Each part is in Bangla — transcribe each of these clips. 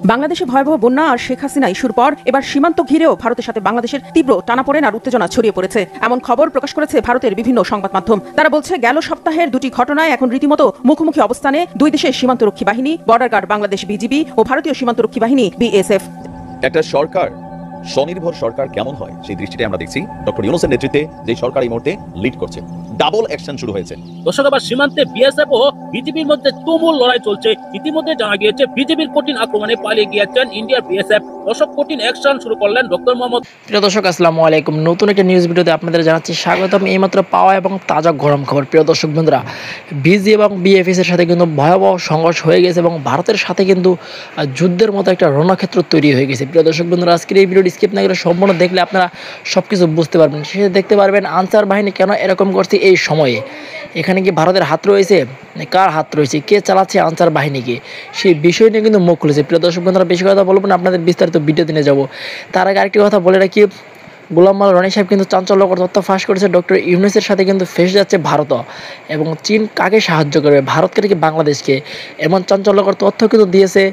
বাংলাদেশে ভয়াবহ বন্যা আর শেখ হাসিনা ইস্যুর পর এবার সীমান্ত ঘিরেও ভারতের সাথে বাংলাদেশের তীব্র টানাপোড়েন আর উত্তেজনা ছড়িয়ে পড়েছে। এমন খবর প্রকাশ করেছে ভারতের বিভিন্ন সংবাদ মাধ্যম। তারা বলছে, গেল সপ্তাহের দুটি ঘটনায় এখন রীতিমতো মুখোমুখি অবস্থানে দুই দেশের সীমান্তরক্ষী বাহিনী, বর্ডার গার্ড বাংলাদেশ বিজিবি ও ভারতীয় সীমান্তরক্ষী বাহিনী বিএসএফ। একটা সরকার, স্বনির্ভর সরকার কেমন হয় সেই দৃষ্টিতে আমরা দেখছি ডক্টর ইউনূসের নেতৃত্বে যে সরকার এই মুহূর্তে লিড করছে, ডাবল অ্যাকশন শুরু হয়েছে। দর্শক, আবার সীমান্তে বিএসএফ ও বিজিবির মধ্যে তুমুল লড়াই চলছে। ইতিমধ্যে জানা গিয়েছে বিজিবির কঠিন আক্রমণে পালিয়ে গিয়েছেন ইন্ডিয়ার বিএসএফ। দর্শক, কঠিন অ্যাকশন শুরু করলেন ডক্টর মোহাম্মদ। প্রিয় দর্শক, আসসালামু আলাইকুম। নতুন একটা নিউজ ভিডিওতে আপনাদের জানাচ্ছি স্বাগতম। এইমাত্র পাওয়া এবং তাজা গরম খবর। প্রিয় দর্শক বন্ধুরা, বিজি এবং বিএফএস এর সাথে কিন্তু ভয়াবহ সংঘর্ষ হয়ে গেছে এবং ভারতের সাথে কিন্তু যুদ্ধের মতো একটা রণক্ষেত্র তৈরি হয়ে গেছে। প্রিয় দর্শক বন্ধুরা, আজকের এই ভিডিওটি স্কিপ না করে সম্পূর্ণ দেখলে আপনারা সবকিছু বুঝতে পারবেন। শেষে দেখতে পারবেন আনসার বাহিনী কেন এরকম করছে এই সময়ে। এখানে কি ভারতের হাত রয়েছে, কার হাত রয়েছে, কে চালাচ্ছে আনসার বাহিনীকে, সেই বিষয় নিয়ে কিন্তু মুখ খুলেছে। প্রিয় দর্শক বন্ধুরা, বেশি কথা বলবো না, আপনাদের বিস্তারিত ভিডিও দিনে যাবো। তার আগে আরেকটি কথা বলে রাখি, গোলাম মাল রনি সাহেব কিন্তু চাঞ্চল্যকর তথ্য ফাঁস করেছে। ডক্টর ইউনূসের সাথে কিন্তু ফেসে যাচ্ছে ভারত, এবং চীন কাকে সাহায্য করবে, ভারতকে নাকি বাংলাদেশকে, এমন চাঞ্চল্যকর তথ্য কিন্তু দিয়েছে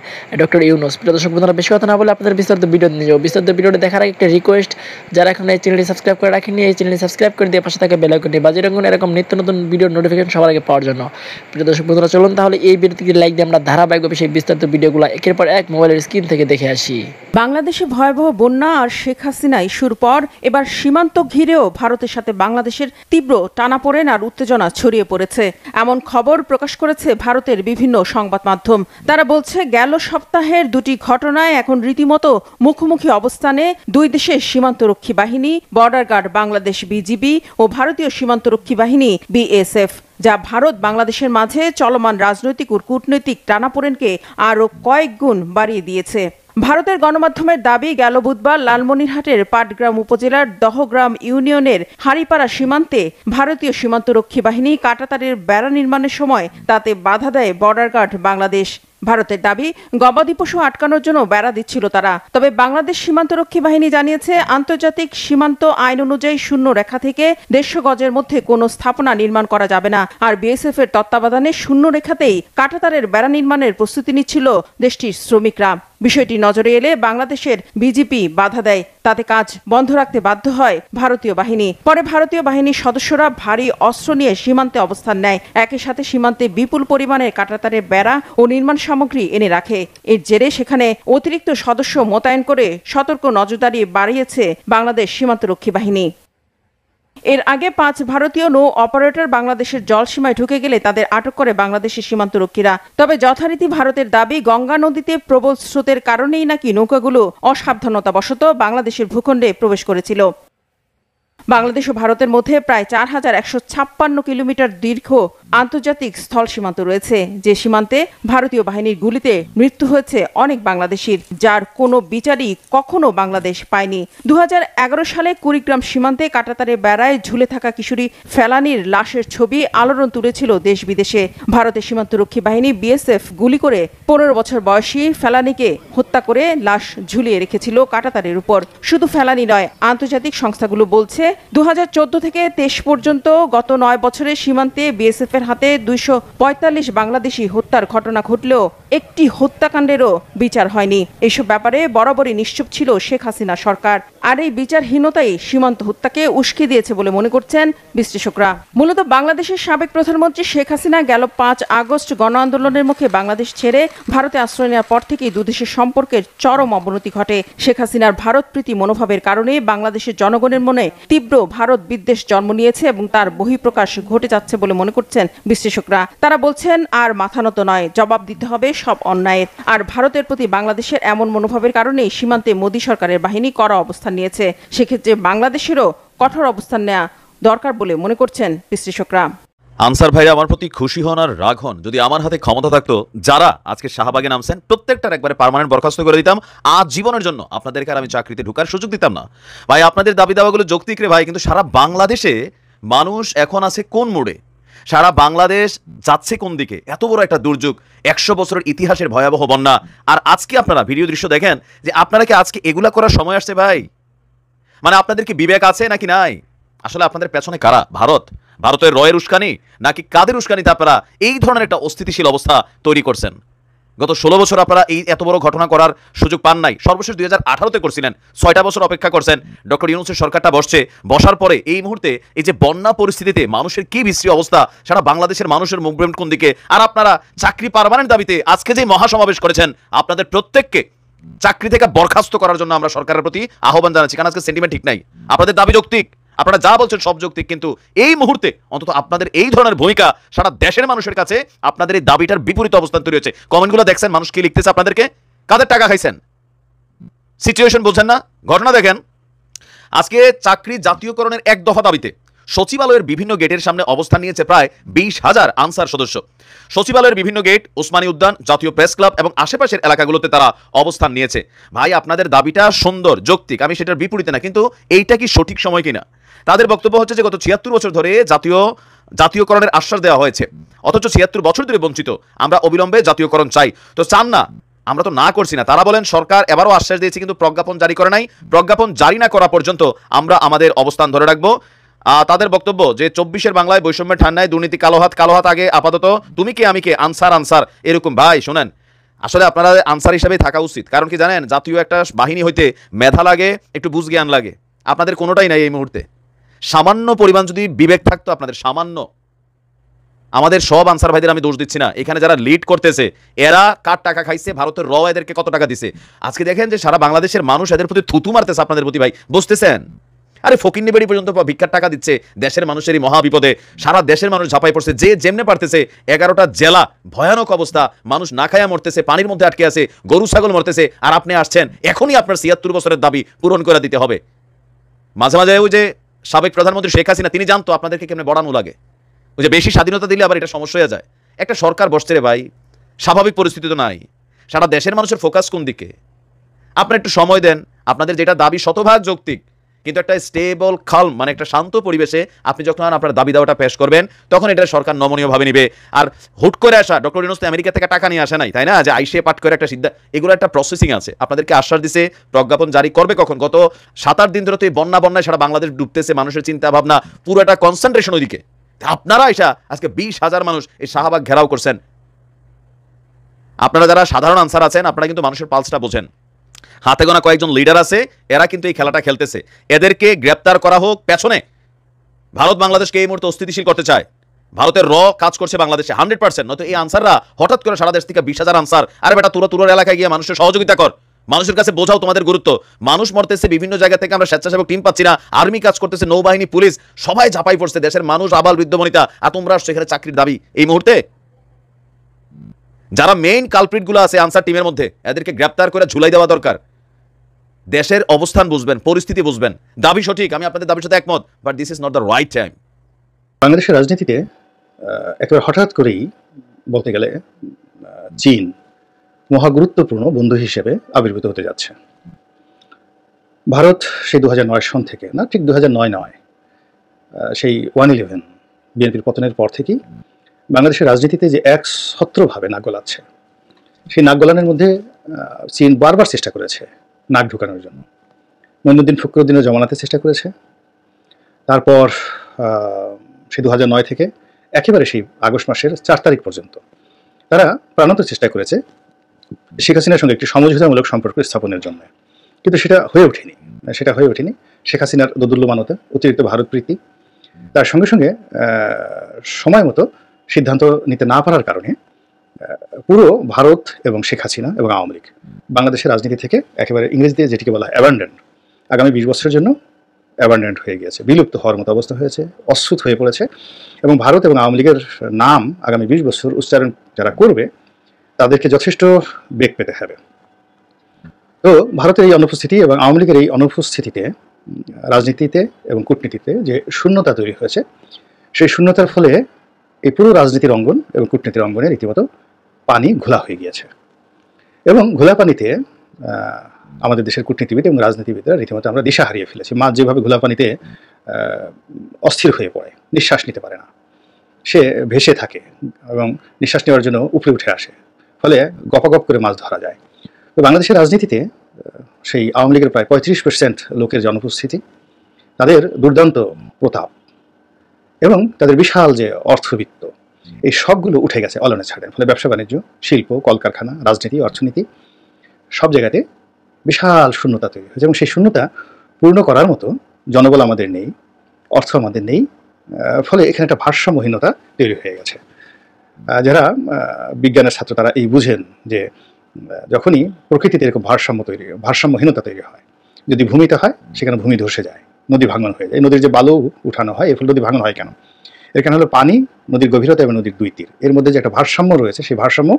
ডক্টর ইউনূস। প্রিয় দর্শক বন্ধুরা, বেশি কথা না বলে আপনাদের বিস্তারিত ভিডিও নিয়ে যাবো। বিস্তারিত ভিডিওটি দেখার আগে একটা রিকোয়েস্ট, যারা এখন এই চ্যানেলটি সাবস্ক্রাইব করে রাখেননি, এই চ্যানেলটি সাবস্ক্রাইব করে দিয়ে পাশে থাকা বেল আইকনটি বাজিয়ে রাখুন এরকম নিত্য নতুন ভিডিওর নোটিফিকেশন সবার আগে পাওয়ার জন্য। প্রিয় দর্শক বন্ধুরা, চলুন তাহলে এই ভিডিওটিকে লাইক দিয়ে আমরা ধারাবাহিকভাবে সেই বিস্তারিত ভিডিওগুলো একের পর এক মোবাইলের স্ক্রিন থেকে দেখে আসি। বাংলাদেশে ভয়াবহ বন্যা আর শেখ হাসিনা ইস্যুর পর এবার সীমান্ত ঘিরেও ভারতের সাথে বাংলাদেশের তীব্র টানাপোড়েন আর উত্তেজনা ছড়িয়ে পড়েছে। এমন খবর প্রকাশ করেছে ভারতের বিভিন্ন সংবাদ মাধ্যম। তারা বলছে, গেল সপ্তাহের দুটি ঘটনায় এখন রীতিমতো মুখোমুখি অবস্থানে দুই দেশের সীমান্তরক্ষী বাহিনী, বর্ডার গার্ড বাংলাদেশ বিজিবি ও ভারতীয় সীমান্তরক্ষী বাহিনী বিএসএফ, যা ভারত বাংলাদেশের মাঝে চলমান রাজনৈতিক ও কূটনৈতিক টানাপোড়েনকে আরও কয়েক গুণ বাড়িয়ে দিয়েছে। ভারতের গণমাধ্যমের দাবি, গেল বুধবার লালমনিরহাটের পাটগ্রাম উপজেলার দহগ্রাম ইউনিয়নের হাড়িপাড়া সীমান্তে ভারতীয় সীমান্তরক্ষী বাহিনী কাঁটাতারের বেড়া নির্মাণের সময় তাতে বাধা দেয় বর্ডার গার্ড বাংলাদেশ। ভারতের দাবি, গবাদি পশু আটকানোর জন্য বেড়া দিচ্ছিল তারা। তবে বাংলাদেশ সীমান্তরক্ষী বাহিনী জানিয়েছে, আন্তর্জাতিক সীমান্ত আইন অনুযায়ী শূন্য রেখা থেকে 150 গজের মধ্যে কোনো স্থাপনা নির্মাণ করা যাবে না। আর বিএসএফ এর তত্ত্বাবধানে শূন্য রেখাতেই কাঁটাতারের বেড়া নির্মাণের প্রস্তুতি নিচ্ছিল দেশটির শ্রমিকরা। বিষয়টি নজরে এলে বাংলাদেশের বিজিপি বাধা দেয়, তাতে কাজ বন্ধ রাখতে বাধ্য হয় ভারতীয় বাহিনী। পরে ভারতীয় বাহিনীর সদস্যরা ভারী অস্ত্র নিয়ে সীমান্তে অবস্থান নেয়। একই সাথে সীমান্তে বিপুল পরিমাণের কাঁটাতারের বেড়া ও নির্মাণ সামগ্রী এনে রাখে। এর জেরে সেখানে অতিরিক্ত সদস্য মোতায়েন করে সতর্ক নজরদারি বাড়িয়েছে বাংলাদেশ সীমান্তরক্ষী বাহিনী। এর আগে 5 ভারতীয় নৌ অপারেটর বাংলাদেশের জলসীমায় ঢুকে গেলে তাদের আটক করে বাংলাদেশের সীমান্তরক্ষীরা। তবে যথারীতি ভারতের দাবি, গঙ্গা নদীতে প্রবল স্রোতের কারণেই নাকি নৌকাগুলো অসাবধানতাবশত বাংলাদেশের ভূখণ্ডে প্রবেশ করেছিল। বাংলাদেশ ও ভারতের মধ্যে প্রায় 4156 কিলোমিটার দীর্ঘ আন্তর্জাতিক স্থল সীমান্ত রয়েছে, যে সীমান্তে ভারতীয় বাহিনীর গুলিতে মৃত্যু হয়েছে অনেক বাংলাদেশির, যার কোনো বিচারই কখনো বাংলাদেশ পায়নি। 2011 সালে কুড়িগ্রাম সীমান্তে কাঁটাতারে বেড়ায় ঝুলে থাকা কিশোরী ফেলানির লাশের ছবি আলোড়ন তুলেছিল দেশ বিদেশে। ভারতের সীমান্তরক্ষী বাহিনী বিএসএফ গুলি করে 15 বছর বয়সী ফেলানিকে হত্যা করে লাশ ঝুলিয়ে রেখেছিল কাঁটাতারের উপর। শুধু ফেলানি নয়, আন্তর্জাতিক সংস্থাগুলো বলছে 2014 থেকে 23 পর্যন্ত গত 9 বছরে সীমান্তে বিএসএফ এর হাতে 245 বাংলাদেশি হত্যার ঘটনা ঘটলেও একটি হত্যাকাণ্ডেরও বিচার হয়নি। এসব ব্যাপারে বরাবরই নিশ্চুপ ছিল শেখ হাসিনা সরকার। আর এই বিচারহীনতাই সীমান্ত হত্যাকে উস্কে দিয়েছে বলে মনে করছেন বিশ্লেষকরা। মূলত বাংলাদেশের সাবেক প্রধানমন্ত্রী শেখ হাসিনা গেল 5 আগস্ট গণ আন্দোলনের মুখে বাংলাদেশ ছেড়ে ভারতে আশ্রয় নেওয়ার পর থেকেই দুদেশের সম্পর্কের চরম অবনতি ঘটে। শেখ হাসিনার ভারত প্রীতি মনোভাবের কারণে বাংলাদেশের জনগণের মনে তীব্র ভারত বিদ্বেষ জন্ম নিয়েছে এবং তার বহিঃপ্রকাশ ঘটে যাচ্ছে বলে মনে করছেন বিশ্লেষকরা। তারা বলছেন, আর মাথা নত নয়, জবাব দিতে হবে সব অন্যায়ের। আর ভারতের প্রতি বাংলাদেশের এমন মনোভাবের কারণেই সীমান্তে মোদী সরকারের বাহিনী কড়া অবস্থান নিয়েছে। সেক্ষেত্রে বাংলাদেশেরও কঠোর অবস্থান নেওয়া দরকার বলে মনে করছেন বিশ্লেষকরা। আনসার ভাইরা আমার প্রতি খুশি হন আর রাগ হন, যদি আমার হাতে ক্ষমতা থাকতো, যারা আজকে শাহবাগে নামছেন প্রত্যেকটার একবারে পার্মানেন্ট বরখাস্ত করে দিতাম। আজ জীবনের জন্য আপনাদেরকে আর আমি চাকরিতে ঢোকার সুযোগ দিতাম না। ভাই, আপনাদের দাবি দাওয়াগুলো যৌক্তিক রে ভাই, কিন্তু সারা বাংলাদেশে মানুষ এখন আছে কোন মোড়ে, সারা বাংলাদেশ যাচ্ছে কোন দিকে? এত বড় একটা দুর্যোগ, 100 বছরের ইতিহাসের ভয়াবহ বন্যা, আর আজকে আপনারা ভিডিও দৃশ্য দেখেন যে আপনারা কি আজকে এগুলা করার সময় আসছে ভাই? মানে আপনাদের কি বিবেক আছে নাকি নাই? আসলে আপনাদের পেছনে কারা? ভারতের রয়ের উস্কানি নাকি কাদের উস্কানিতে আপনারা এই ধরনের একটা অস্থিতিশীল অবস্থা তৈরি করছেন? গত 16 বছর আপনারা এই এত বড় ঘটনা করার সুযোগ পান নাই। সর্বশেষ 2018-তে করছিলেন, 6টা বছর অপেক্ষা করছেন। ডক্টর ইউনূসের সরকারটা বসার পরে এই মুহূর্তে এই যে বন্যা পরিস্থিতিতে মানুষের কি বিশ্রী অবস্থা, সারা বাংলাদেশের মানুষের মুভমেন্ট কোন দিকে, আর আপনারা চাকরি পার্মানেন্ট দাবিতে আজকে যে মহাসমাবেশ করেছেন, আপনাদের প্রত্যেককে চাকরি থেকে বরখাস্ত করার জন্য আমরা সরকারের প্রতি আহ্বান জানাচ্ছি। কারণ আজকে সেন্টিমেন্ট ঠিক নাই, আপনাদের দাবি যৌক্তিক, আপনারা যা বলছেন সব যৌক্তিক, কিন্তু এই মুহূর্তে অন্তত আপনাদের এই ধরনের ভূমিকা সারা দেশের মানুষের কাছে আপনাদের এই দাবিটার বিপরীত অবস্থান তৈরি হয়েছে। কমেন্টগুলো দেখছেন, মানুষ কি লিখতেছে আপনাদেরকে, কাদের টাকা খাইছেন, সিচুয়েশন বলছেন না, ঘটনা দেখেন। আজকে চাকরি জাতীয়করণের এক দফা দাবিতে সচিবালয়ের বিভিন্ন গেটের সামনে অবস্থান নিয়েছে প্রায় 20,000 আনসার সদস্য। সচিবালয়ের বিভিন্ন গেট, ওসমানী উদ্যান, জাতীয় প্রেস ক্লাব এবং আশেপাশের এলাকাগুলোতে তারা অবস্থান নিয়েছে। ভাই, আপনাদের দাবিটা সুন্দর, যৌক্তিক, আমি সেটার বিপরীতে না, কিন্তু এইটা কি সঠিক সময় কিনা? তাদের বক্তব্য হচ্ছে যে গত 76 বছর ধরে জাতীয়করণের আশ্বাস দেওয়া হয়েছে, অথচ 76 বছর ধরে বঞ্চিত। আমরা অবিলম্বে জাতীয়করণ চাই। তো চান না, আমরা তো না করছি না। তারা বলেন সরকার এবারও আশ্বাস দিয়েছে কিন্তু প্রজ্ঞাপন জারি করে নাই, প্রজ্ঞাপন জারি না করা পর্যন্ত আমরা আমাদের অবস্থান ধরে রাখবো। তাদের বক্তব্য যে 24-এর বাংলায় বৈষম্যের ঠান্ডায় দুর্নীতি, কালো হাত আগে, আপাতত তুমি কে আমি কে, আনসার এরকম। ভাই শোনেন, আসলে আপনারা আনসার হিসাবে থাকা উচিত। কারণ কি জানেন, জাতীয় একটা বাহিনী হইতে মেধা লাগে, একটু বুঝ জ্ঞান লাগে, আপনাদের কোনোটাই নাই এই মুহূর্তে। সামান্য পরিমাণ যদি বিবেক থাকতো আপনাদের, সামান্য, আমাদের সব আনসার ভাইদের আমি দোষ দিচ্ছি না, এখানে যারা লিড করতেছে এরা কার টাকা খাইছে, ভারতের র এদেরকে কত টাকা দিছে। আজকে দেখেন যে সারা বাংলাদেশের মানুষ এদের প্রতি থুতু মারতেছে আপনাদের প্রতি। ভাই বুঝতেছেন, আরে ফকিন্নি বাড়ি পর্যন্ত ভিক্ষার টাকা দিচ্ছে দেশের মানুষেরই মহা বিপদে। সারা দেশের মানুষ ঝাঁপাই পড়ছে, যে যেমনে পারতেছে। 11টা জেলা, ভয়ানক অবস্থা, মানুষ না খায়া মরতেছে, পানির মধ্যে আটকে আছে, গরু ছাগল মরতেছে, আর আপনি আসছেন এখনই আপনার 76 বছরের দাবি পূরণ করে দিতে হবে। মাঝে মাঝে ওই যে সাবেক প্রধানমন্ত্রী শেখ হাসিনা, তিনি জানতো আপনাদেরকে কেমনে বড়ানো লাগে। ওই যে বেশি স্বাধীনতা দিলে আবার এটা সমস্যা হয়ে যায়। একটা সরকার বসছে রে ভাই, স্বাভাবিক পরিস্থিতি তো নাই। সারা দেশের মানুষের ফোকাস কোন দিকে? আপনারা একটু সময় দেন। আপনাদের যেটা দাবি শতভাগ যৌক্তিক, কিন্তু একটা স্টেবল খালম, মানে একটা শান্ত পরিবেশে আপনি যখন আপনার দাবি দাওয়াটা পেশ করবেন, তখন এটা সরকার নমনীয়ভাবে নিবে। আর হুট করে আসা, ডক্টর ইউনূস তো আমেরিকা থেকে টাকা নিয়ে আসে নাই, তাই না, যে আইসে পাঠ করে একটা সিদ্ধান্ত, এগুলো একটা প্রসেসিং আছে। আপনাদেরকে আশ্বাস দিছে প্রজ্ঞাপন জারি করবে কখন? গত 7-8 দিন ধরে তো এই বন্যায় সারা বাংলাদেশ ডুবতেছে, মানুষের চিন্তা ভাবনা পুরো একটা কনসেন্ট্রেশন ওইদিকে। আপনারা এসা আজকে 20,000 মানুষ এই শাহবাগ ঘেরাও করছেন। আপনারা যারা সাধারণ আনসার আছেন, আপনারা কিন্তু মানুষের পালসটা বোঝেন। হাতে গোনা কয়েকজন লিডার আছে, এরা কিন্তু এই খেলাটা খেলতেছে। এদেরকে গ্রেপ্তার করা হোক। পেছনে ভারত বাংলাদেশকে এই মুহূর্তে অস্থিতিশীল করতে চায়। ভারতের র কাজ করছে বাংলাদেশে 100%। নয়তো এই আনসাররা হঠাৎ করে সারা দেশ থেকে 20,000 আনসার, আরে বেটা তুরোর এলাকায় গিয়ে মানুষের সহযোগিতা কর, মানুষের কাছে বোঝাও তোমাদের গুরুত্ব। মানুষ মরতেছে বিভিন্ন জায়গা থেকে, আমরা স্বেচ্ছাসেবক টিম পাচ্ছি না, আর্মি কাজ করতেছে, নৌবাহিনী, পুলিশ, সবাই ঝাঁপাই পড়ছে, দেশের মানুষ আবাল বৃদ্ধ বনিতা, আর তোমরা সেখানে চাকরির দাবি এই মুহূর্তে। যারা মেইন কালপ্রিটগুলো আছে আনসার টিমের মধ্যে, এদেরকে গ্রেপ্তার করে ঝুলাই দেওয়া দরকার। দেশের অবস্থান বুঝবেন, পরিস্থিতি বুঝবেন। দাবি সঠিক, আমি আপনাদের দাবির সাথে একমত, but this is not the right time. বাংলাদেশের রাজনীতিতে একেবারে হঠাৎ করেই বলতে গেলে চীন মহা গুরুত্বপূর্ণ বন্ধু হিসেবে আবির্ভূত হতে যাচ্ছে। ভারত সেই 2009 সন থেকে, না ঠিক 2009 নয়, সেই 1/11 বিএনপির পতনের পর থেকেই বাংলাদেশের রাজনীতিতে যে একছত্রভাবে নাক গলাচ্ছে, সেই নাক গলানোর মধ্যে চীন বারবার চেষ্টা করেছে নাক ঢুকানোর জন্য। মঈনুদ্দিন ফখরুদ্দিনও জমানাতে চেষ্টা করেছে। তারপর সেই 2009 থেকে একেবারে সেই আগস্ট মাসের 4 তারিখ পর্যন্ত তারা প্রাণান্ত চেষ্টা করেছে শেখ হাসিনার সঙ্গে একটি সমঝোতামূলক সম্পর্ক স্থাপনের জন্য, কিন্তু সেটা হয়ে ওঠেনি। শেখ হাসিনার দোদুল্যমানতা, অতিরিক্ত ভারত প্রীতি, তার সঙ্গে সঙ্গে সময় মতো সিদ্ধান্ত নিতে না পারার কারণে পুরো ভারত এবং শেখ হাসিনা এবং আওয়ামী লীগ বাংলাদেশের রাজনীতি থেকে একেবারে ইংরেজিতে যেটিকে বলা হয় অ্যাবান্ডেন্ট, আগামী 20 বছরের জন্য অ্যাবান্ডেন্ট হয়ে গিয়েছে, বিলুপ্ত হওয়ার মতো অবস্থা হয়েছে, অশ্রুত হয়ে পড়েছে। এবং ভারত এবং আওয়ামী লীগের নাম আগামী 20 বছর উচ্চারণ যারা করবে তাদেরকে যথেষ্ট বেগ পেতে হবে। তো ভারতের এই অনুপস্থিতি এবং আওয়ামী লীগের এই অনুপস্থিতিতে রাজনীতিতে এবং কূটনীতিতে যে শূন্যতা তৈরি হয়েছে, সেই শূন্যতার ফলে এই পুরো রাজনীতির অঙ্গন এবং কূটনীতির অঙ্গনে রীতিমতো পানি ঘোলা হয়ে গিয়েছে। এবং ঘোলা পানিতে আমাদের দেশের কূটনীতিবিদ এবং রাজনীতিবিদরা রীতিমতো আমরা দিশা হারিয়ে ফেলেছি। মাছ যেভাবে ঘোলা পানিতে অস্থির হয়ে পড়ে, নিঃশ্বাস নিতে পারে না, সে ভেসে থাকে এবং নিঃশ্বাস নেওয়ার জন্য উপরে উঠে আসে, ফলে গপাগপ করে মাছ ধরা যায়। তো বাংলাদেশের রাজনীতিতে সেই আওয়ামী লীগের প্রায় 35% লোকের যে অনুপস্থিতি, তাদের দুর্দান্ত প্রতাপ এবং তাদের বিশাল যে অর্থবিত্ত, এই সবগুলো উঠে গেছে অলনে ছাড়ে। ফলে ব্যবসা বাণিজ্য, শিল্প, কলকারখানা, রাজনীতি, অর্থনীতি সব জায়গাতে বিশাল শূন্যতা তৈরি হয়েছে এবং সেই শূন্যতা পূর্ণ করার মতো জনবল আমাদের নেই, অর্থ আমাদের নেই। ফলে এখানে একটা ভারসাম্যহীনতা তৈরি হয়ে গেছে। যারা বিজ্ঞানের ছাত্র তারা এই বুঝেন যে যখনই প্রকৃতিতে এরকম ভারসাম্যহীনতা তৈরি হয়, যদি ভূমিতে হয় সেখানে ভূমি ধসে যায়, নদী ভাঙন হয়ে যায়। নদীর যে বালু উঠানো হয় এর ফলে নদী ভাঙন হয় কেন? এর কারণ হলো পানি, নদীর গভীরতা এবং নদীর দুই তীর এর মধ্যে যে একটা ভারসাম্য রয়েছে সেই ভারসাম্য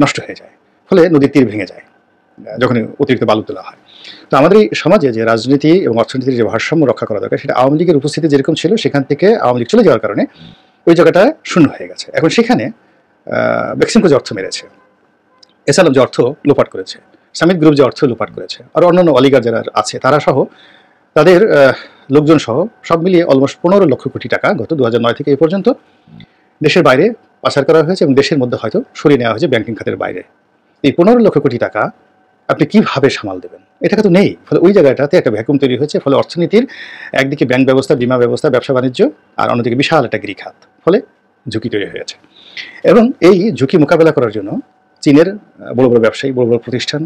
নষ্ট হয়ে যায়, ফলে নদীর তীর ভেঙে যায় যখন অতিরিক্ত বালু তোলা হয়। তো আমাদের এই সমাজে যে রাজনীতি এবং অর্থনীতির যে ভারসাম্য রক্ষা করা দরকার সেটা আওয়ামী লীগের উপস্থিতি যেরকম ছিল সেখান থেকে আওয়ামী লীগ চলে যাওয়ার কারণে ওই জায়গাটা শূন্য হয়ে গেছে। এখন সেখানে বেক্সিমকো যে অর্থ মেরেছে, এসালাম যে অর্থ লোপাট করেছে, সামিট গ্রুপ যে অর্থ লোপাট করেছে, আর অন্যান্য অলিগার যারা আছে তারা সহ তাদের লোকজন সহ সব মিলিয়ে অলমোস্ট 15 লক্ষ কোটি টাকা গত 2009 থেকে এই পর্যন্ত দেশের বাইরে পাচার করা হয়েছে এবং দেশের মধ্যে হয়তো সরিয়ে নেওয়া হয়েছে ব্যাংকিং খাতের বাইরে। এই 15 লক্ষ কোটি টাকা আপনি কিভাবে সামাল দেবেন? এটা তো নেই। ফলে ওই জায়গাটাতে একটা ভ্যাকুম তৈরি হয়েছে। ফলে অর্থনীতির একদিকে ব্যাংক ব্যবস্থা, বিমা ব্যবস্থা, ব্যবসা বাণিজ্য, আর অন্যদিকে বিশাল একটা গৃহখাত, ফলে ঝুঁকি তৈরি হয়েছে। এবং এই ঝুঁকি মোকাবেলা করার জন্য চীনের বড় বড় ব্যবসায়ী, বড় বড় প্রতিষ্ঠান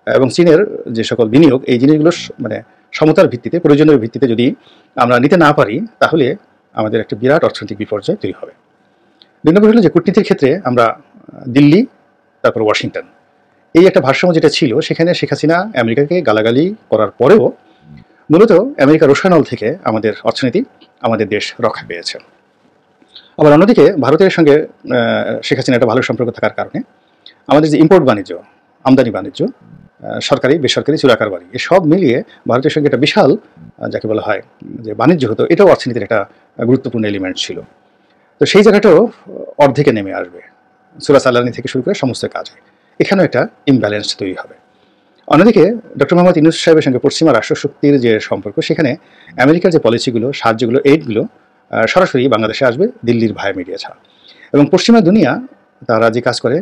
এবং চীনের যে সকল বিনিয়োগ, এই জিনিসগুলো মানে সমতার ভিত্তিতে, প্রয়োজনের ভিত্তিতে যদি আমরা নিতে না পারি তাহলে আমাদের একটা বিরাট অর্থনৈতিক বিপর্যয় তৈরি হবে। 2 নম্বর হলো যে কূটনীতির ক্ষেত্রে আমরা দিল্লি, তারপর ওয়াশিংটন, এই একটা ভারসাম্য যেটা ছিল সেখানে শেখ হাসিনা আমেরিকাকে গালাগালি করার পরেও মূলত আমেরিকার রোষানল থেকে আমাদের অর্থনীতি, আমাদের দেশ রক্ষা পেয়েছে। আবার অন্যদিকে ভারতের সঙ্গে শেখ হাসিনা একটা ভালো সম্পর্ক থাকার কারণে আমাদের যে ইম্পোর্ট বাণিজ্য, আমদানি বাণিজ্য, সরকারি বেসরকারি চুরাকারবারি, এসব মিলিয়ে ভারতের সঙ্গে একটা বিশাল যাকে বলা হয় যে বাণিজ্য হতো, এটাও অর্থনীতির একটা গুরুত্বপূর্ণ এলিমেন্ট ছিল। তো সেই জায়গাটাও অর্ধেকে নেমে আসবে, সুরা সালানি থেকে শুরু করে সমস্ত কাজে এখানেও একটা ইমব্যালেন্স তৈরি হবে। অন্যদিকে ডক্টর মোহাম্মদ ইউনূস সাহেবের সঙ্গে পশ্চিমা রাষ্ট্রশক্তির যে সম্পর্ক, সেখানে আমেরিকার যে পলিসিগুলো, সাহায্যগুলো, এইডগুলো সরাসরি বাংলাদেশে আসবে দিল্লির ভায়া মিডিয়া ছাড়া। এবং পশ্চিমা দুনিয়া তারা যে কাজ করে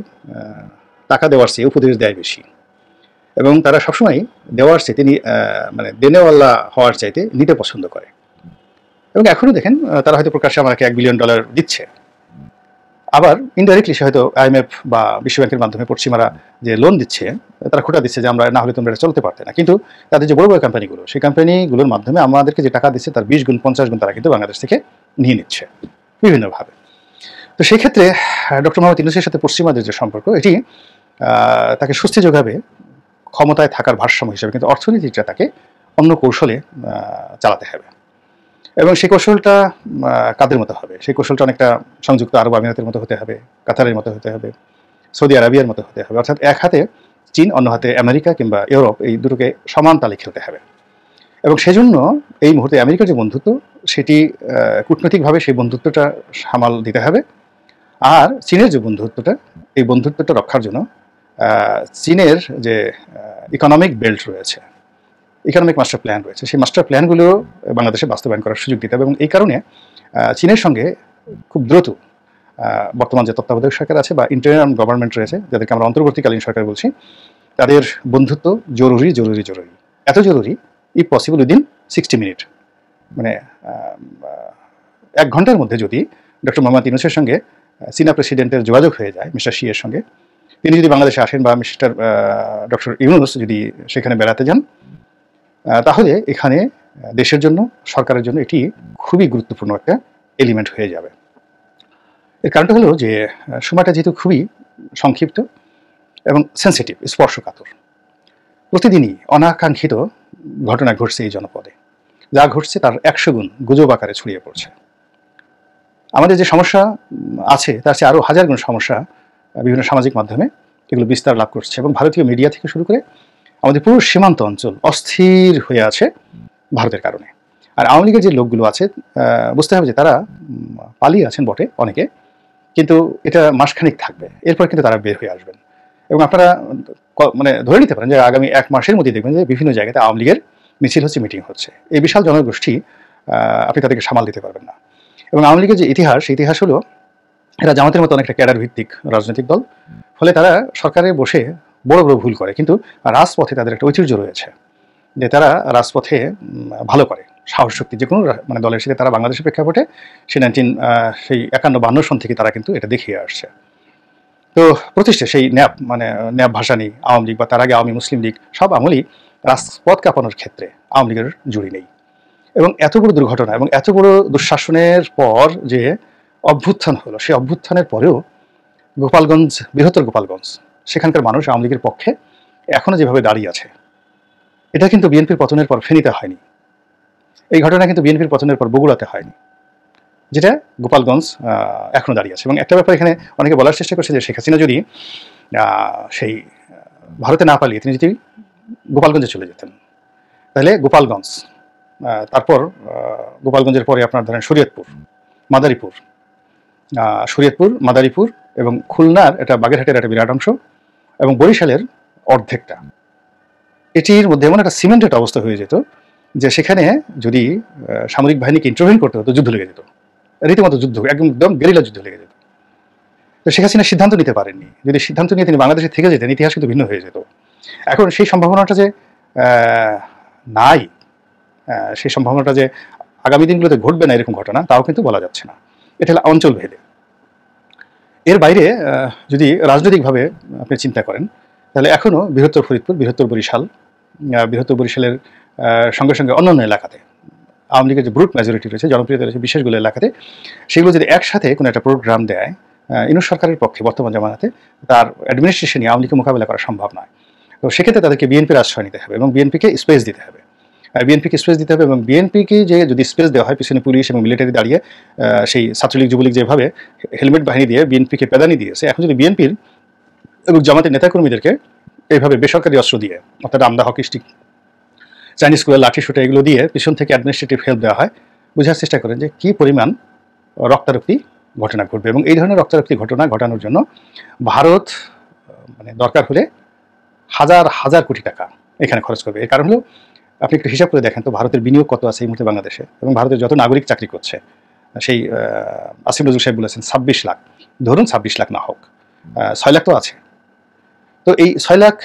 টাকা দেওয়ার চেয়ে উপদেশ দেয় বেশি, এবং তারা সবসময় দেওয়ার চাইতে মানে দেনেওয়াল্লা হওয়ার চাইতে নিতে পছন্দ করে। এবং এখনও দেখেন তারা হয়তো প্রকাশ্যে আমাকে $1 বিলিয়ন দিচ্ছে, আবার ইনডাইরেক্টলি সে হয়তো IMF বা বিশ্বব্যাংকের মাধ্যমে পশ্চিমারা যে লোন দিচ্ছে তারা খোটা দিচ্ছে যে আমরা না হলে তোমরা এটা চলতে পারতে না। কিন্তু তাদের যে বড় বড় কোম্পানিগুলো, সেই কোম্পানিগুলোর মাধ্যমে আমাদেরকে যে টাকা দিচ্ছে তার 20 গুণ 50 গুণ তারা কিন্তু বাংলাদেশ থেকে নিয়ে নিচ্ছে বিভিন্নভাবে। তো সেই ক্ষেত্রে ডক্টর মোহাম্মদ ইউনূসের সাথে পশ্চিমাদের যে সম্পর্ক, এটি তাকে স্বস্তি যোগাবে ক্ষমতায় থাকার ভারসাম্য হিসেবে, কিন্তু অর্থনীতিটা তাকে অন্য কৌশলে চালাতে হবে। এবং সেই কৌশলটা কাদের মতো হবে? সেই কৌশলটা অনেকটা সংযুক্ত আরব আমিরাতের মতো হতে হবে, কাতারের মতো হতে হবে, সৌদি আরবিয়ার মতো হতে হবে। অর্থাৎ এক হাতে চীন, অন্য হাতে আমেরিকা কিংবা ইউরোপ, এই দুটোকে সমান তালে খেলতে হবে। এবং সেজন্য এই মুহূর্তে আমেরিকার যে বন্ধুত্ব, সেটি কূটনৈতিকভাবে সেই বন্ধুত্বটা সামাল দিতে হবে। আর চীনের যে বন্ধুত্বটা, এই বন্ধুত্বটা রক্ষার জন্য চীনের যে ইকোনমিক বেল্ট রয়েছে, ইকোনমিক মাস্টার প্ল্যান রয়েছে, সেই মাস্টার প্ল্যানগুলো বাংলাদেশে বাস্তবায়ন করার সুযোগ দিতে হবে। এবং এই কারণে চীনের সঙ্গে খুব দ্রুত বর্তমান যে তত্ত্বাবধায়ক সরকার আছে বা ইন্টারিম গভর্নমেন্ট রয়েছে, যাদেরকে আমরা অন্তর্বর্তীকালীন সরকার বলছি, তাদের বন্ধুত্ব জরুরি জরুরি জরুরি, এত জরুরি ইফ পসিবল উইদিন 60 মিনিট, মানে 1 ঘন্টার মধ্যে যদি ডক্টর মোহাম্মদ ইউনূসের সঙ্গে চীনা প্রেসিডেন্টের যোগাযোগ হয়ে যায়, মিস্টার শি এর সঙ্গে, তিনি যদি বাংলাদেশে আসেন বা মিস্টার ডক্টর ইউনূস যদি সেখানে বেড়াতে যান, তাহলে এখানে দেশের জন্য, সরকারের জন্য এটি খুবই গুরুত্বপূর্ণ একটা এলিমেন্ট হয়ে যাবে। এর কারণটা হলো যে সময়টা যেহেতু খুবই সংক্ষিপ্ত এবং সেন্সিটিভ, স্পর্শকাতর, প্রতিদিনই অনাকাঙ্ক্ষিত ঘটনা ঘটছে এই জনপদে, যা ঘটছে তার 100 গুণ গুজব আকারে ছড়িয়ে পড়ছে। আমাদের যে সমস্যা আছে তার চেয়ে আরও 1000 গুণ সমস্যা বিভিন্ন সামাজিক মাধ্যমে এগুলো বিস্তার লাভ করছে, এবং ভারতীয় মিডিয়া থেকে শুরু করে আমাদের পুরো সীমান্ত অঞ্চল অস্থির হয়ে আছে ভারতের কারণে। আর আওয়ামী লীগের যে লোকগুলো আছে, বুঝতে হবে যে তারা পালিয়ে আছেন বটে অনেকে, কিন্তু এটা মাসখানিক থাকবে, এরপর কিন্তু তারা বের হয়ে আসবেন। এবং আপনারা মানে ধরে নিতে পারেন যে আগামী 1 মাসের মধ্যে দেখবেন যে বিভিন্ন জায়গাতে আওয়ামী লীগের মিছিল হচ্ছে, মিটিং হচ্ছে। এই বিশাল জনগোষ্ঠী আপনি তাদেরকে সামাল দিতে পারবেন না। এবং আওয়ামী লীগের যে ইতিহাস হলো এরা জামাতের মতো অনেকটা ক্যাডার ভিত্তিক রাজনৈতিক দল, ফলে তারা সরকারে বসে বড় বড় ভুল করে, কিন্তু রাজপথে তাদের একটা ঐতিহ্য রয়েছে যে তারা রাজপথে ভালো করে, সাহস শক্তি যে কোনো মানে দলের সাথে তারা বাংলাদেশের প্রেক্ষাপটে সেই 51-52 সন থেকে তারা কিন্তু এটা দেখিয়ে আসছে। তো প্রতিষ্ঠা সেই ন্যাপ মানে ন্যাপ ভাসানি আওয়ামী লীগ বা তার আগে আওয়ামী মুসলিম লীগ সব আমলই রাজপথ কাঁপানোর ক্ষেত্রে আওয়ামী লীগের জুড়ি নেই। এবং এত বড় দুর্ঘটনা এবং এত বড় দুঃশাসনের পর যে অভ্যুত্থান হলো, সেই অভ্যুত্থানের পরেও গোপালগঞ্জ, বৃহত্তর গোপালগঞ্জ, সেখানকার মানুষ আওয়ামী লীগের পক্ষে এখনো যেভাবে দাঁড়িয়ে আছে, এটা কিন্তু বিএনপির পতনের পর ফেনীতে হয়নি। এই ঘটনা কিন্তু বিএনপির পতনের পর বগুড়াতে হয়নি, যেটা গোপালগঞ্জ এখনো দাঁড়িয়ে আছে। এবং একটা ব্যাপার এখানে অনেকে বলার চেষ্টা করছে যে শেখ হাসিনা যদি সেই ভারতে না পালিয়ে তিনি যদি গোপালগঞ্জে চলে যেতেন, তাহলে গোপালগঞ্জ, তারপর গোপালগঞ্জের পরে আপনার ধরেন শরীয়তপুর, মাদারীপুর এবং খুলনার এটা বাগেরহাটের একটা বিরাট অংশ এবং বরিশালের অর্ধেকটা, এটির মধ্যে এমন একটা সিমেন্টেড অবস্থা হয়ে যেত যে সেখানে যদি সামরিক বাহিনীকে ইন্টারভেন করতে হতো যুদ্ধ লেগে যেত, রীতিমতো যুদ্ধ, একদম গেরিলা যুদ্ধ লেগে যেত। তো শেখ হাসিনা সিদ্ধান্ত নিতে পারেননি, যদি সিদ্ধান্ত নিয়ে তিনি বাংলাদেশে থেকে যেতেন ইতিহাস কিন্তু ভিন্ন হয়ে যেত। এখন সেই সম্ভাবনাটা যে নাই, সেই সম্ভাবনাটা যে আগামী দিনগুলোতে ঘটবে না এরকম ঘটনা, তাও কিন্তু বলা যাচ্ছে না। এটা হলো অঞ্চল ভেদে। এর বাইরে যদি রাজনৈতিকভাবে আপনি চিন্তা করেন, তাহলে এখনও বৃহত্তর ফরিদপুর, বৃহত্তর বরিশালের সঙ্গে সঙ্গে অন্যান্য এলাকাতে আওয়ামী লীগের যে ব্রুট মেজরিটি রয়েছে, জনপ্রিয়তা রয়েছে বিশেষগুলো এলাকাতে, সেগুলো যদি একসাথে কোনো একটা প্রোগ্রাম দেয়, ইউনূস সরকারের পক্ষে বর্তমান জামানাতে তার অ্যাডমিনিস্ট্রেশনে আওয়ামী লীগকে মোকাবেলা করা সম্ভব নয়। তো সেক্ষেত্রে তাদেরকে বিএনপির আশ্রয় নিতে হবে এবং বিএনপিকে স্পেস দিতে হবে। এবং বিএনপিকে যে যদি স্পেস দেওয়া হয়, পিছনে পুলিশ এবং মিলিটারি দাঁড়িয়ে সেই ছাত্রলীগ যুবলীগ যেভাবে হেলমেট বাহিনী দিয়ে বিএনপিকে পেদানি দিয়েছে, এখন যদি বিএনপির এবং জামাতের নেতাকর্মীদেরকে এইভাবে বেসরকারি অস্ত্র দিয়ে, অর্থাৎ আমদা হকি স্টিক, চাইনিজ স্কুলের লাঠি শুটে এগুলো দিয়ে পিছন থেকে অ্যাডমিনিস্ট্রেটিভ হেল্প দেওয়া হয়, বোঝার চেষ্টা করেন যে কী পরিমাণ রক্তারক্তি ঘটনা ঘটবে। এবং এই ধরনের রক্তারক্তি ঘটনা ঘটানোর জন্য ভারত মানে দরকার হলে হাজার হাজার কোটি টাকা এখানে খরচ করবে। এর কারণ হলো আপনি একটু হিসাব করে দেখেন তো ভারতের বিনিয়োগ কত আছে এই মুহূর্তে বাংলাদেশে, এবং ভারতের যত নাগরিক চাকরি করছে, সেই আসিম নজরুল সাহেব বলেছেন 26 লাখ, ধরুন 26 লাখ না হোক, 6 লাখ তো আছে। তো এই 6 লাখ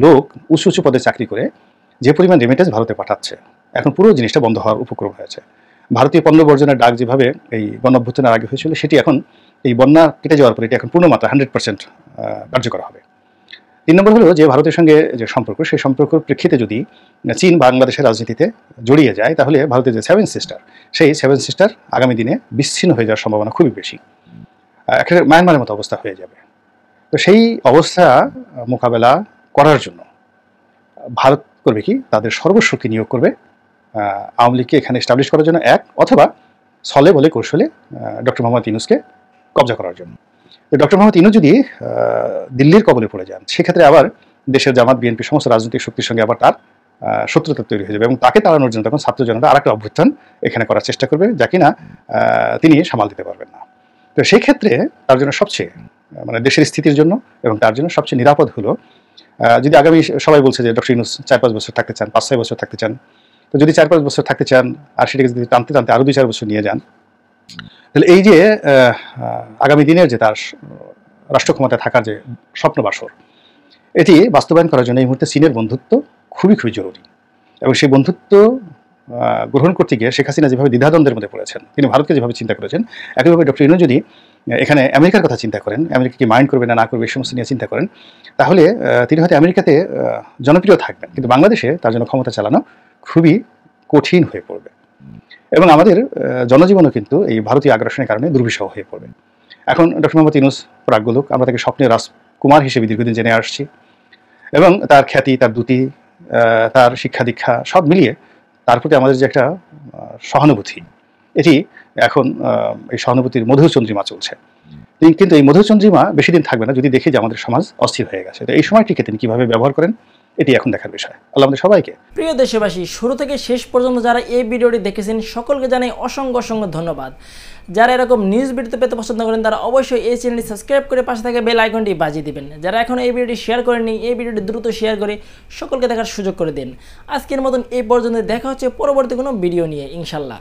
লোক উঁচু উঁচু পদে চাকরি করে যে পরিমাণ রেমিটেন্স ভারতে পাঠাচ্ছে, এখন পুরো জিনিসটা বন্ধ হওয়ার উপক্রম হয়েছে। ভারতীয় পণ্য বর্জনের ডাক যেভাবে এই গণঅভ্যুত্থানের আগে হয়েছিল, সেটি এখন এই বন্যা কেটে যাওয়ার পরে এটি এখন পূর্ণমাত্রা 100% কার্যকর হবে। 3 নম্বর হলো যে ভারতের সঙ্গে যে সম্পর্ক, সেই সম্পর্কের প্রেক্ষিতে যদি চীন বাংলাদেশের রাজনীতিতে জড়িয়ে যায়, তাহলে ভারতের যে 7 সিস্টার, সেই 7 সিস্টার আগামী দিনে বিচ্ছিন্ন হয়ে যাওয়ার সম্ভাবনা খুবই বেশি, একটা মায়ানমারের মতো অবস্থা হয়ে যাবে। তো সেই অবস্থা মোকাবেলা করার জন্য ভারত করবে কি, তাদের সর্বস্বকে নিয়োগ করবে আওয়ামী লীগকে এখানে এস্টাবলিশ করার জন্য, অথবা ছলে বলে কৌশলে ডক্টর মোহাম্মদ ইউনূসকে কবজা করার জন্য। তো ডক্টর মোহাম্মদ ইউনূস যদি দিল্লির কবলে পড়ে যান, সেক্ষেত্রে আবার দেশের জামাত, বিএনপি সমস্ত রাজনৈতিক শক্তির সঙ্গে আবার তার শত্রুতা তৈরি হয়ে যাবে এবং তাকে তাড়ানোর জন্য তখন ছাত্র জনতা আরেকটা অভ্যুত্থান এখানে করার চেষ্টা করবে, যা কিনা তিনি সামাল দিতে পারবেন না। তো সেই ক্ষেত্রে তার জন্য সবচেয়ে মানে দেশের স্থিতির জন্য এবং তার জন্য সবচেয়ে নিরাপদ হলো যদি আগামী, সবাই বলছে যে ডক্টর ইউনূস 4-5 বছর থাকতে চান, 5-6 বছর থাকতে চান, তো যদি 4-5 বছর থাকতে চান আর সেটাকে যদি টানতে টানতে আরও 2-4 বছর নিয়ে যান, তাহলে এই যে আগামী দিনের যে তার রাষ্ট্র ক্ষমতায় থাকার যে স্বপ্ন বাসর, এটি বাস্তবায়ন করার জন্য এই মুহূর্তে চীনের বন্ধুত্ব খুবই খুবই জরুরি। এবং সেই বন্ধুত্ব গ্রহণ করতে গিয়ে শেখ হাসিনা যেভাবে দ্বিধাদ্বন্দ্বের মধ্যে পড়েছেন, তিনি ভারতকে যেভাবে চিন্তা করেছেন, একইভাবে ডক্টর ইউনূস যদি এখানে আমেরিকার কথা চিন্তা করেন, আমেরিকা কি মাইন্ড করবে না করবে এই সমস্ত নিয়ে চিন্তা করেন, তাহলে তিনি হয়তো আমেরিকাতে জনপ্রিয় থাকবেন, কিন্তু বাংলাদেশে তার জন্য ক্ষমতা চালানো খুবই কঠিন হয়ে পড়বে এবং আমাদের জনজীবনও কিন্তু এই ভারতীয় আগ্রাসনের কারণে দুর্বিষহ হয়ে পড়বে। এখন ডক্টর মোহাম্মদ ইউনূস প্রাজ্ঞ লোক, আমরা তাকে স্বপ্নের রাজকুমার হিসেবে দীর্ঘদিন জেনে আসছি এবং তার খ্যাতি, তার দ্যুতি, তার শিক্ষা দীক্ষা সব মিলিয়ে তার প্রতি আমাদের যে একটা সহানুভূতি, এটি এখন এই সহানুভূতির মধুচন্দ্রিমা চলছে। কিন্তু এই মধুচন্দ্রিমা বেশি দিন থাকবে না যদি দেখি যে আমাদের সমাজ অস্থির হয়ে গেছে। তো এই সময়টিকে তিনি কীভাবে ব্যবহার করেন, এটি এখন দেখার বিষয়। আল্লাহ আমাদের সবাইকে। প্রিয় দেশবাসী, শুরু থেকে শেষ পর্যন্ত যারা এই ভিডিওটি দেখেছেন সকলকে জানাই অসংখ্য অসংখ্য ধন্যবাদ। যারা এরকম নিউজ ভিডিও পেতে পছন্দ করেন তারা অবশ্যই এই চ্যানেলটি সাবস্ক্রাইব করে পাশে থাকা বেল আইকনটি বাজিয়ে দিবেন। যারা এখন এই ভিডিওটি শেয়ার করেননি, এই ভিডিওটি দ্রুত শেয়ার করে সকলকে দেখার সুযোগ করে দিন। আজকের মতন এই পর্যন্ত, দেখা হচ্ছে পরবর্তী কোনো ভিডিও নিয়ে ইনশাল্লাহ।